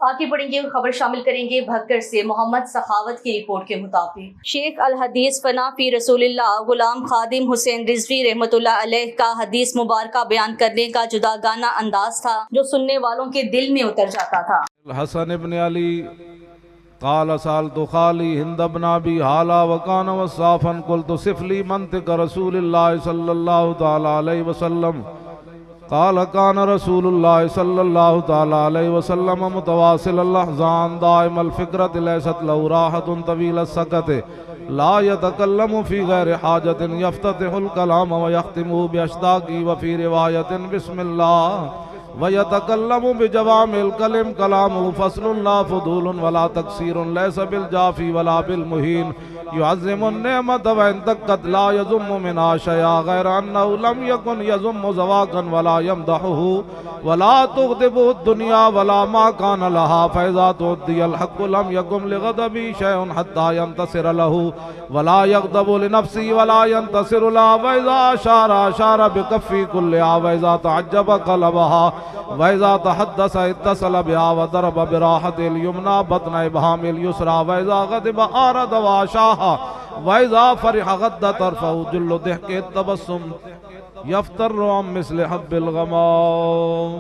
آگے بڑھیں گے، خبر شامل کریں گے بھکر سے۔ محمد سخاوت کی رپورٹ کے مطابق شیخ الحدیث فنا فی رسول اللہ غلام خادم حسین رضوی رحمۃ اللہ علیہ کا حدیث مبارکہ بیان کرنے کا جداگانہ انداز تھا جو سننے والوں کے دل میں اتر جاتا تھا۔ حسن ابن علی قال سالت خالی ہند ابن ابی حالا وکان وصافا قلت صف لی منطق رسول اللہ صلی اللہ تعالی علیہ وسلم قال كان رسول الله صلى الله تعالى عليه وسلم متواصل اللحظان دائم الفكرة ليست له راحة طويل السكت لا يتكلم في غير حاجة يفتتح الكلام ويختمه بأشتاقه وفي رواية بسم الله ويتكلم بجوامع الكلم كلامه فصل لا فضول ولا تقصير ليس بالجافي ولا بالمهين يعظم النعمة وإن دقت لا يذم منها شيئا غير أنه لم يكن يذم زواقا ولا يمدحه ولا تغضبه الدنيا ولا ما كان لها فإذا تؤدي الحق لم يكن لغضبه شيء حتى ينتصر له ولا يغضب لنفسه ولا ينتصر لها وإذا أشار بكفي كلها وإذا تعجب قلبها وإذا تحدث اتصل بها وضرب براحة اليمنى بطن إبهام اليسرى وإذا غضب أعرض وأشاها وإذا فرح غض طرفه جل ضحك التبسم يفتر عن مثل حب الغمام۔